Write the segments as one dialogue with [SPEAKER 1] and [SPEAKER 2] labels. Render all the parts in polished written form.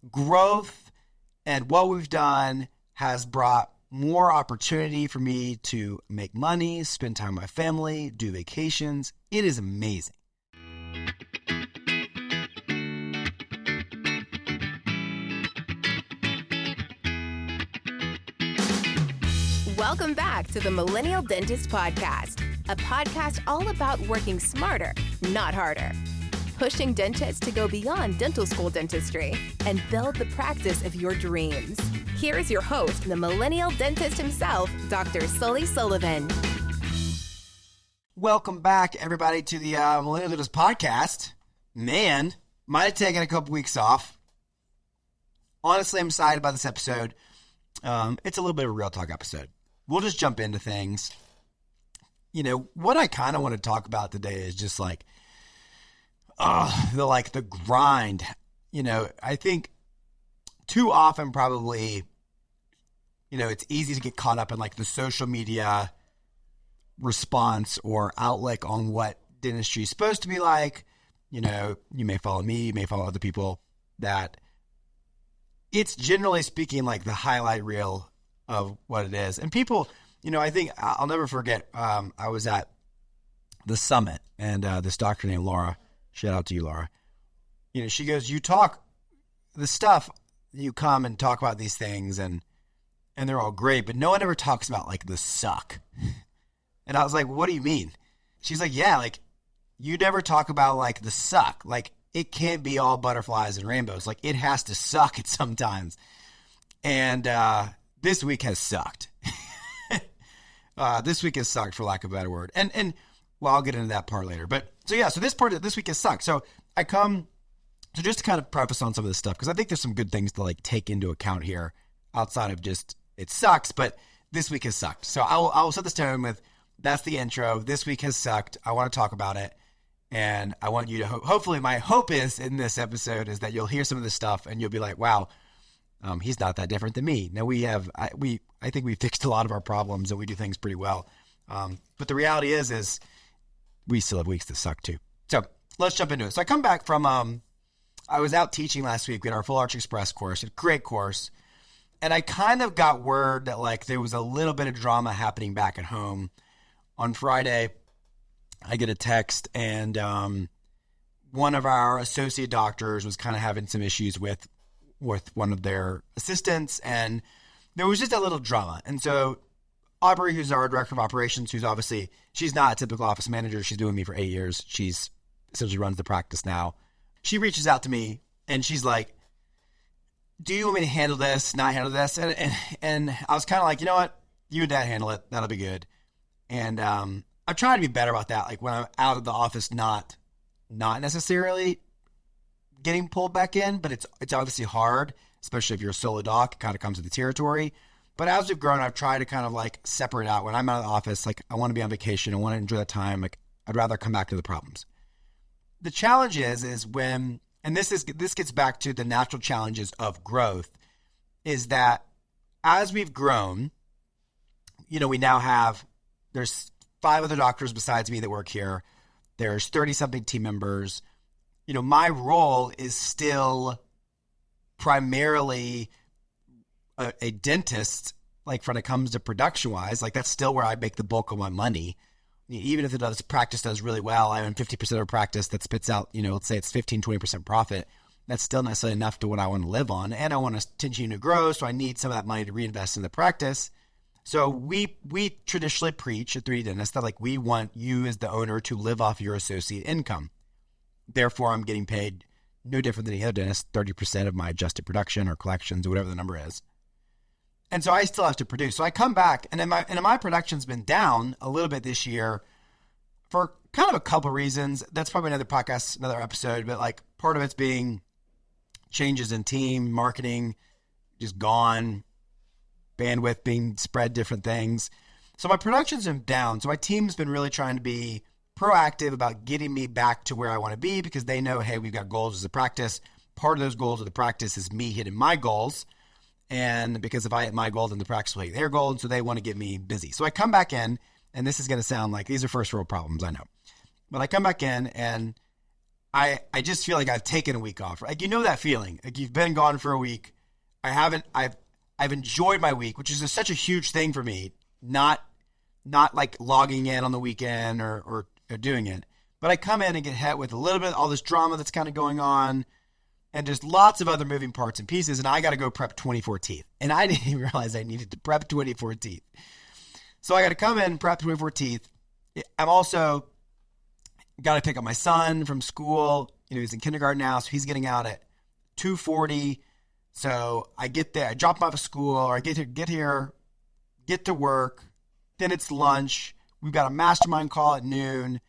[SPEAKER 1] growth and what we've done has brought more opportunity for me to make money, spend time with my family, do vacations. It is amazing.
[SPEAKER 2] Welcome back to the Millennial Dentist Podcast, a podcast all about working smarter, not harder. Pushing dentists to go beyond dental school dentistry and build the practice of your dreams. Here is your host, the millennial dentist himself, Dr. Sully Sullivan.
[SPEAKER 1] Welcome back, everybody, to the Millennial Dentist Podcast. Man, might have taken a couple weeks off. Honestly, I'm excited about this episode. It's a little bit of a real talk episode. We'll just jump into things. You know, what I kind of want to talk about today is just like, the grind. You know, I think too often probably, you know, it's easy to get caught up in like the social media response or outlook on what dentistry is supposed to be like. You know, you may follow me, you may follow other people, that it's generally speaking like the highlight reel of what it is. And people, you know, I think I'll never forget, I was at the summit and this doctor named Laura, shout out to you, Laura. You know, she goes, you talk the stuff, you come and talk about these things and they're all great, but no one ever talks about like the suck. And I was like, what do you mean? She's like, yeah, like you never talk about like the suck. Like it can't be all butterflies and rainbows. Like it has to suck at sometimes. And this week has sucked. This week has sucked, for lack of a better word. And well, I'll get into that part later. But so yeah, so this week has sucked. So I come to just to kind of preface on some of this stuff, because I think there's some good things to like take into account here outside of just it sucks, but this week has sucked. So I'll set this tone with, that's the intro. This week has sucked. I want to talk about it. And I want you to hopefully my hope is in this episode is that you'll hear some of this stuff and you'll be like, wow, he's not that different than me. Now I think we fixed a lot of our problems and we do things pretty well. But the reality is we still have weeks that suck too. So let's jump into it. So I come back from, I was out teaching last week. We had our Full Arch Express course, a great course. And I kind of got word that like there was a little bit of drama happening back at home. On Friday, I get a text and one of our associate doctors was kind of having some issues with one of their assistants, and there was just a little drama. And so Aubrey, who's our director of operations, who's obviously, she's not a typical office manager. She's been with me for 8 years. She's essentially runs the practice now. She reaches out to me and she's like, do you want me to handle this, not handle this? And I was kind of like, you know what? You and Dad handle it. That'll be good. And I'm trying to be better about that. Like when I'm out of the office, not necessarily getting pulled back in, but it's obviously hard, especially if you're a solo doc. It kind of comes with the territory. But as we've grown, I've tried to kind of like separate out. When I'm out of the office, like I want to be on vacation. I want to enjoy that time. Like I'd rather come back to the problems. The challenge is when, and this gets back to the natural challenges of growth, is that as we've grown, you know, we now have, there's 5 other doctors besides me that work here. There's 30-something team members. You know, my role is still primarily a dentist, like when it comes to production-wise. Like that's still where I make the bulk of my money. Even if the practice does really well, I own 50% of a practice that spits out, you know, let's say it's 15, 20% profit. That's still not necessarily enough to what I want to live on. And I want to continue to grow, so I need some of that money to reinvest in the practice. So we traditionally preach at 3D Dentists that like we want you as the owner to live off your associate income. Therefore, I'm getting paid no different than any other dentist, 30% of my adjusted production or collections or whatever the number is. And so I still have to produce. So I come back, and my production's been down a little bit this year for kind of a couple of reasons. That's probably another podcast, another episode, but like part of it's being changes in team, marketing, just gone, bandwidth being spread, different things. So my production's been down. So my team's been really trying to be proactive about getting me back to where I want to be, because they know, hey, we've got goals as a practice. Part of those goals of the practice is me hitting my goals. And because if I hit my goal, then the practice will hit their goal. And so they want to get me busy. So I come back in, and this is going to sound like these are first world problems, I know. But I come back in and I just feel like I've taken a week off. Like, that feeling. Like, you've been gone for a week. I've enjoyed my week, which is such a huge thing for me. Not like logging in on the weekend or doing it. But I come in and get hit with a little bit of all this drama that's kind of going on and just lots of other moving parts and pieces. And I got to go prep 24 teeth. And I didn't even realize I needed to prep 24 teeth. So I got to come in, prep 24 teeth. I'm also got to pick up my son from school. He's in kindergarten now, so he's getting out at 2:40. So I get there, I drop him off at school, or I get here, get to work. Then it's lunch. We've got a mastermind call at noon.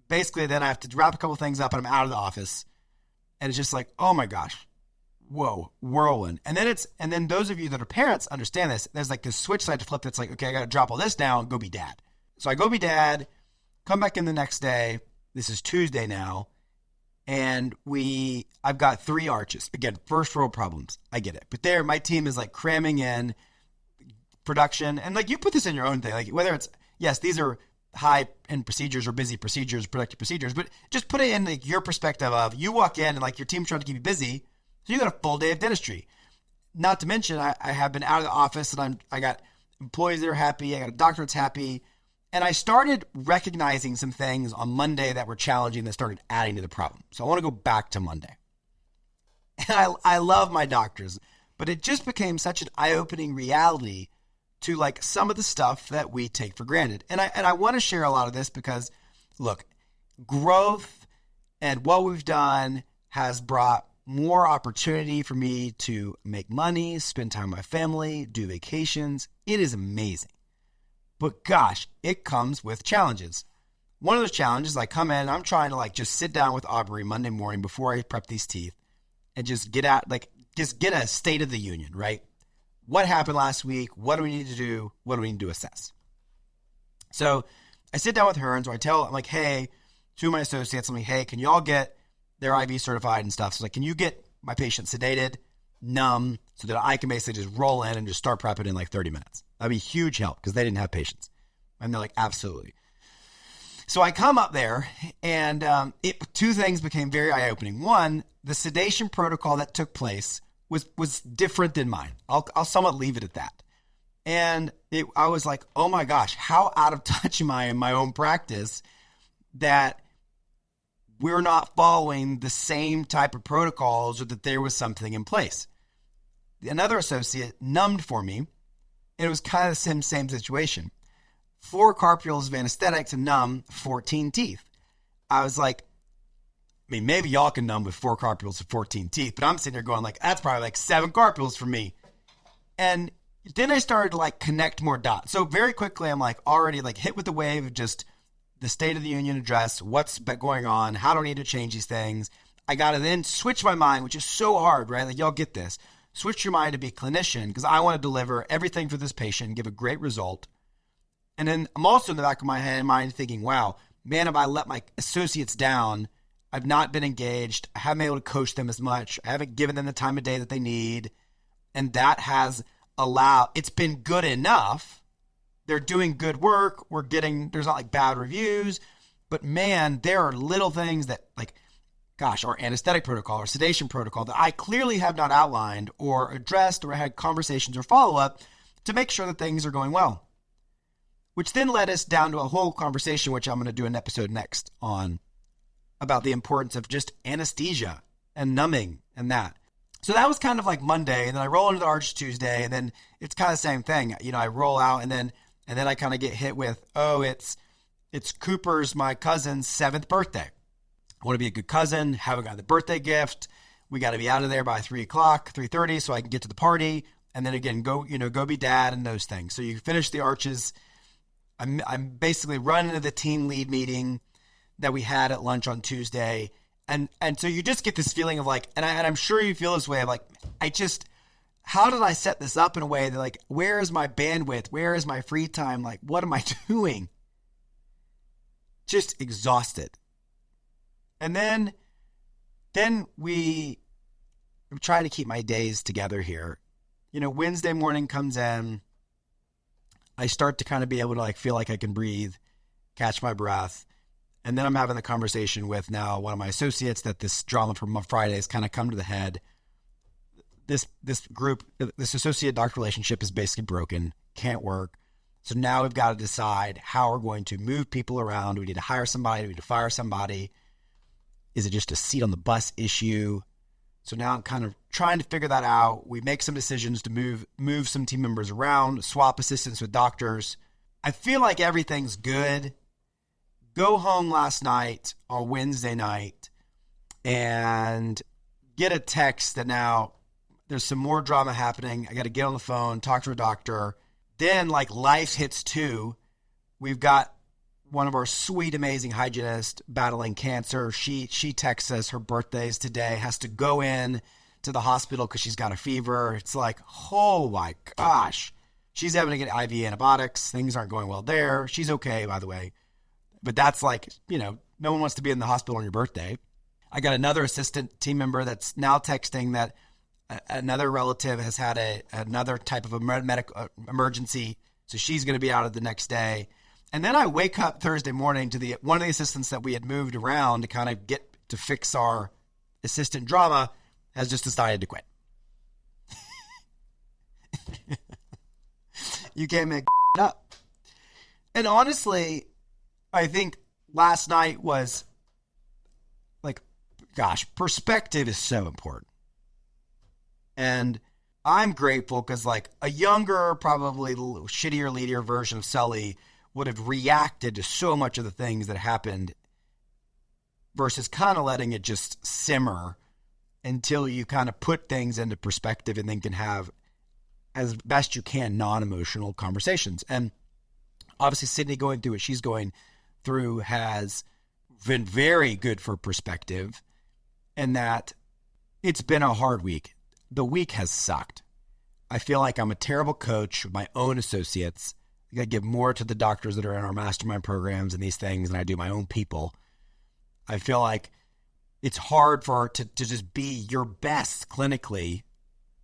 [SPEAKER 1] Basically, then I have to wrap a couple things up and I'm out of the office. And it's just like, oh my gosh, whoa, whirlwind. And then those of you that are parents understand this. There's like this switch side to flip that's like, okay, I got to drop all this down and go be dad. So I go be dad, come back in the next day. This is Tuesday now. And I've got 3 arches. Again, first world problems. I get it. But my team is like cramming in production. And like, you put this in your own thing, like whether it's, yes, these are high-end procedures or busy procedures, productive procedures, but just put it in like your perspective of you walk in and like your team's trying to keep you busy, so you got a full day of dentistry. Not to mention, I have been out of the office and I got employees that are happy, I got a doctor that's happy, and I started recognizing some things on Monday that were challenging that started adding to the problem. So I want to go back to Monday. And I love my doctors, but it just became such an eye-opening reality to like some of the stuff that we take for granted. And I want to share a lot of this because, look, growth and what we've done has brought more opportunity for me to make money, spend time with my family, do vacations. It is amazing. But gosh, it comes with challenges. One of those challenges, I come in, I'm trying to like just sit down with Aubrey Monday morning before I prep these teeth and just get a state of the union, right? What happened last week? What do we need to do? What do we need to assess? So I sit down with her and so I'm like, hey, 2 of my associates, I'm like, hey, can you all get their IV certified and stuff? So like, can you get my patient sedated, numb, so that I can basically just roll in and just start prepping in like 30 minutes? That'd be huge help because they didn't have patients. And they're like, absolutely. So I come up there and 2 things became very eye-opening. One, the sedation protocol that took place was different than mine. I'll somewhat leave it at that. And I was like, oh my gosh, how out of touch am I in my own practice that we're not following the same type of protocols or that there was something in place. Another associate numbed for me, and it was kind of the same situation. 4 carpules of anesthetic to numb 14 teeth. I was like, I mean, maybe y'all can numb with 4 carpules of 14 teeth, but I'm sitting there going like, that's probably like 7 carpules for me. And then I started to like connect more dots. So very quickly, I'm like already like hit with the wave of just the State of the Union address, what's going on, how do I need to change these things. I got to then switch my mind, which is so hard, right? Like, y'all get this. Switch your mind to be a clinician because I want to deliver everything for this patient, give a great result. And then I'm also in the back of my mind thinking, wow, man, have I let my associates down? I've not been engaged. I haven't been able to coach them as much. I haven't given them the time of day that they need. And that has it's been good enough. They're doing good work. There's not like bad reviews, but man, there are little things that like, gosh, our anesthetic protocol or sedation protocol that I clearly have not outlined or addressed or had conversations or follow-up to make sure that things are going well. Which then led us down to a whole conversation, which I'm going to do an episode next on, about the importance of just anesthesia and numbing and that. So that was kind of like Monday, and then I roll into the Arch Tuesday, and then it's kind of the same thing. I roll out, and then I kind of get hit with, it's Cooper's, my cousin's 7th birthday. I want to be a good cousin, haven't got the birthday gift. We got to be out of there by 3:30 so I can get to the party. And then again, go be dad and those things. So you finish the arches. I'm basically running to the team lead meeting that we had at lunch on Tuesday. And so you just get this feeling of like, and I'm sure you feel this way of like, how did I set this up in a way that like, where is my bandwidth? Where is my free time? Like, what am I doing? Just exhausted. And then we try to keep my days together here. Wednesday morning comes in. I start to kind of be able to like feel like I can breathe, catch my breath. And then I'm having the conversation with now one of my associates that this drama from Friday has kind of come to the head. This group, this associate doctor relationship is basically broken, can't work. So now we've got to decide how we're going to move people around. Do we need to hire somebody? Do we need to fire somebody? Is it just a seat on the bus issue? So now I'm kind of trying to figure that out. We make some decisions to move some team members around, swap assistants with doctors. I feel like everything's good. Go home last night on Wednesday night and get a text that now there's some more drama happening. I got to get on the phone, talk to a doctor. Then like life hits too. We've got one of our sweet, amazing hygienists battling cancer. She texts us her birthday's today, has to go in to the hospital because she's got a fever. It's like, oh my gosh. She's having to get IV antibiotics. Things aren't going well there. She's okay, by the way. But that's like, no one wants to be in the hospital on your birthday. I got another assistant team member that's now texting that another relative has had another type of a medical emergency. So she's going to be out of the next day. And then I wake up Thursday morning to one of the assistants that we had moved around to kind of get to fix our assistant drama has just decided to quit. You can't make it up. And honestly, I think last night was like, gosh, perspective is so important. And I'm grateful because like a younger, probably shittier, leadier version of Sully would have reacted to so much of the things that happened versus kind of letting it just simmer until you kind of put things into perspective and then can have, as best you can, non-emotional conversations. And obviously Sydney going through what she's going through has been very good for perspective, and that it's been a hard week. The week has sucked. I feel like I'm a terrible coach with my own associates. I got to give more to the doctors that are in our mastermind programs and these things than I do my own people. I feel like it's hard to just be your best clinically,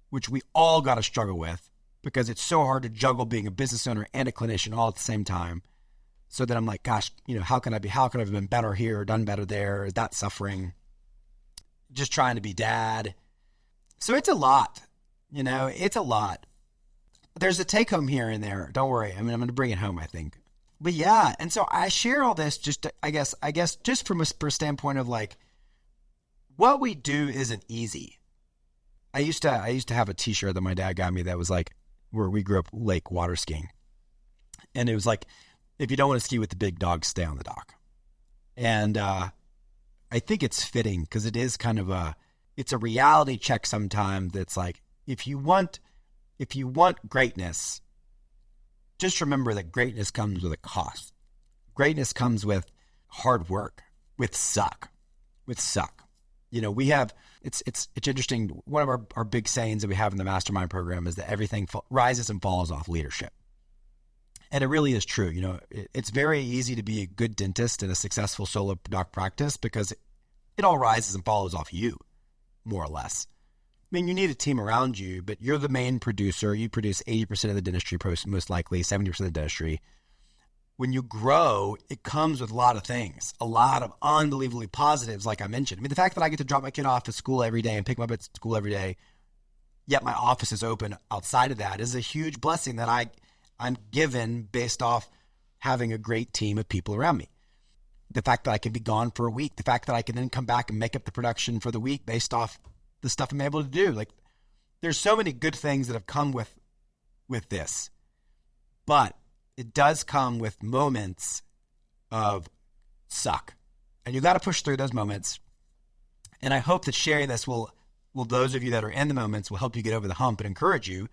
[SPEAKER 1] which we all got to struggle with because it's so hard to juggle being a business owner and a clinician all at the same time. So that I'm like, gosh, how can I have been better here, done better there? Is that suffering? Just trying to be dad. So it's a lot, it's a lot. There's a take home here and there. Don't worry. I'm going to bring it home, I think. But yeah. And so I share all this just to, I guess, just from a standpoint of like, what we do isn't easy. I used to have a t-shirt that my dad got me that was like, where we grew up lake water skiing. And it was like, if you don't want to ski with the big dogs, stay on the dock. And I think it's fitting because it is kind of it's a reality check sometimes that's like, if you want greatness, just remember that greatness comes with a cost. Greatness comes with hard work, with suck. We have, it's interesting. One of our big sayings that we have in the mastermind program is that everything rises and falls off leadership. And it really is true. It's very easy to be a good dentist in a successful solo doc practice because it all rises and falls off you, more or less. I mean, you need a team around you, but you're the main producer. You produce 80% of the dentistry, most likely 70% of the dentistry. When you grow, it comes with a lot of things, a lot of unbelievably positives, like I mentioned. I mean, the fact that I get to drop my kid off at school every day and pick him up at school every day, yet my office is open outside of that, is a huge blessing that I'm given based off having a great team of people around me. The fact that I can be gone for a week, the fact that I can then come back and make up the production for the week based off the stuff I'm able to do. Like, there's so many good things that have come with this, but it does come with moments of suck, and you got to push through those moments. And I hope that sharing this will those of you that are in the moments will help you get over the hump and encourage you.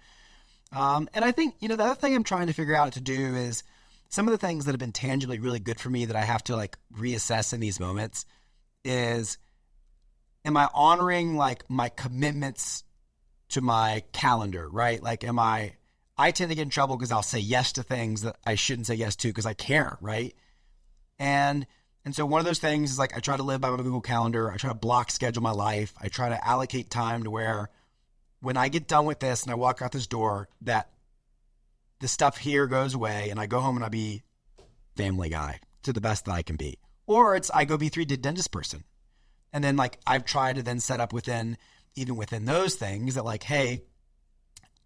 [SPEAKER 1] And I think, the other thing I'm trying to figure out to do is some of the things that have been tangibly really good for me that I have to like reassess in these moments is, am I honoring like my commitments to my calendar, right? Like, I tend to get in trouble because I'll say yes to things that I shouldn't say yes to because I care, right? And so one of those things is like, I try to live by my Google Calendar. I try to block schedule my life. I try to allocate time to where when I get done with this and I walk out this door, that the stuff here goes away and I go home and I be family guy to the best that I can be. Or it's I go B3 to dentist person. And then like I've tried to then set up even within those things that like, hey,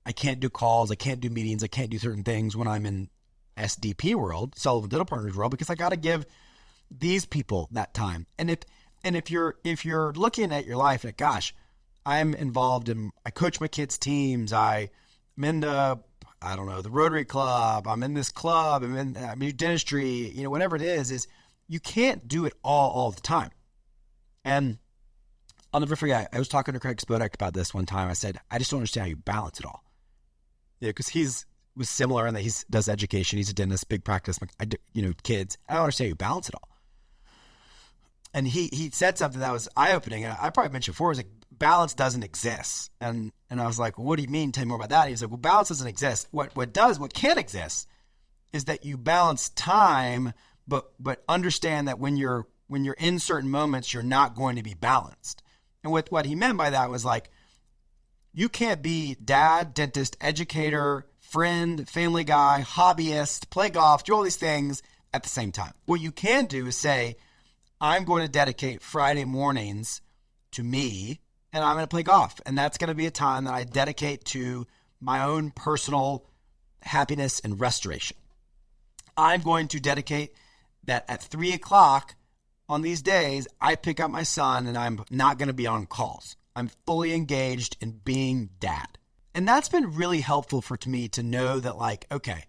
[SPEAKER 1] I can't do calls, I can't do meetings, I can't do certain things when I'm in SDP world, Sullivan Dental Partners world, because I got to give these people that time. And if you're looking at your life and gosh, I'm involved I coach my kids' teams, I'm in the Rotary Club, I'm in this club, I'm in dentistry, whatever it is you can't do it all the time. And I'll never forget, I was talking to Craig Spodek about this one time. I said, I just don't understand how you balance it all. Because was similar in that he does education. He's a dentist, big practice, kids. I don't understand how you balance it all. And he said something that was eye-opening. And I probably mentioned before, was like, balance doesn't exist. And I was like, well, what do you mean? Tell me more about that. He was like, well, balance doesn't exist. What can exist is that you balance time, but understand that when you're in certain moments, you're not going to be balanced. And what he meant by that was like, you can't be dad, dentist, educator, friend, family guy, hobbyist, play golf, do all these things at the same time. What you can do is say, I'm going to dedicate Friday mornings to me, and I'm going to play golf. And that's going to be a time that I dedicate to my own personal happiness and restoration. I'm going to dedicate that at 3 o'clock on these days, I pick up my son and I'm not going to be on calls. I'm fully engaged in being dad. And that's been really helpful to me to know that like, okay,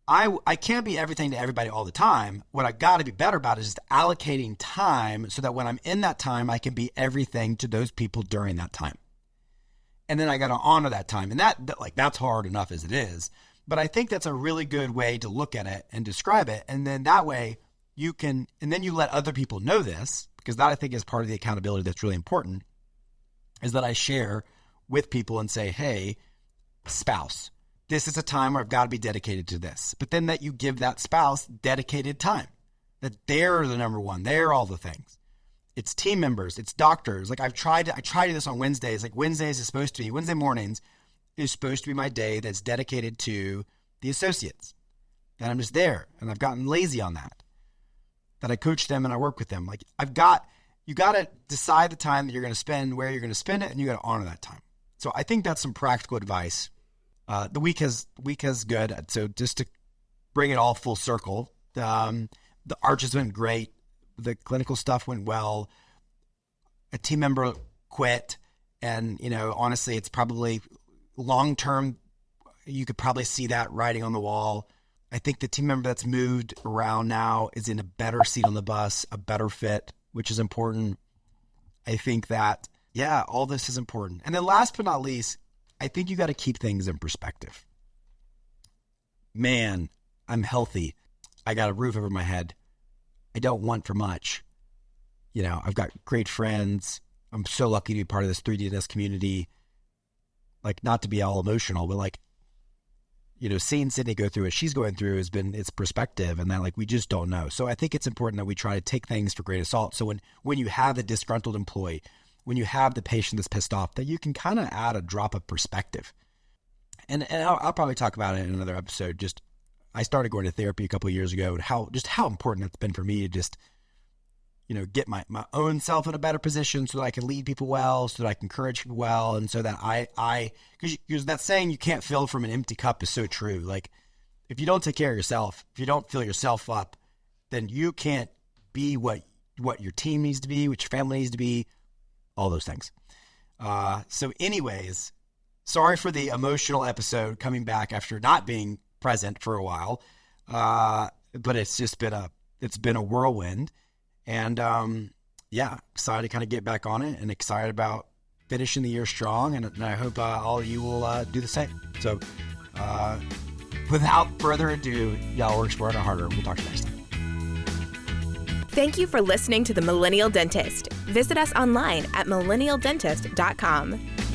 [SPEAKER 1] I can't be everything to everybody all the time. What I got to be better about is just allocating time so that when I'm in that time, I can be everything to those people during that time. And then I got to honor that time. And that's hard enough as it is. But I think that's a really good way to look at it and describe it. And then that way you can, and then you let other people know this, because that I think is part of the accountability that's really important, is that I share with people and say, hey, spouse, this is a time where I've got to be dedicated to this. But then that you give that spouse dedicated time, that they're the number one, they're all the things. It's team members, it's doctors. Like I tried this on Wednesdays. Like Wednesday mornings is supposed to be my day that's dedicated to the associates. And I'm just there. And I've gotten lazy on that I coach them and I work with them. Like you got to decide the time that you're going to spend, where you're going to spend it, and you got to honor that time. So I think that's some practical advice. The week has good. So just to bring it all full circle, the arches went great. The clinical stuff went well. A team member quit. And, honestly, it's probably long-term. You could probably see that writing on the wall. I think the team member that's moved around now is in a better seat on the bus, a better fit, which is important. I think that, all this is important. And then last but not least, I think you got to keep things in perspective. Man, I'm healthy. I got a roof over my head. I don't want for much. I've got great friends. I'm so lucky to be part of this 3DS community. Like, not to be all emotional, but like, seeing Sydney go through what she's going through it's perspective, and that like, we just don't know. So I think it's important that we try to take things for grain of salt. So when you have a disgruntled employee, when you have the patient that's pissed off, that you can kind of add a drop of perspective. And I'll probably talk about it in another episode. Just, I started going to therapy a couple of years ago, and how important it's been for me to just, get my own self in a better position so that I can lead people well, so that I can encourage people well. And so that because that saying, you can't fill from an empty cup, is so true. Like, if you don't take care of yourself, if you don't fill yourself up, then you can't be what your team needs to be, what your family needs to be, all those things. So anyways, sorry for the emotional episode coming back after not being present for a while. But it's just been a whirlwind. And excited to kind of get back on it, and excited about finishing the year strong. And I hope all of you will do the same. So without further ado, y'all work smarter, harder. We'll talk to you next time.
[SPEAKER 2] Thank you for listening to The Millennial Dentist. Visit us online at millennialdentist.com.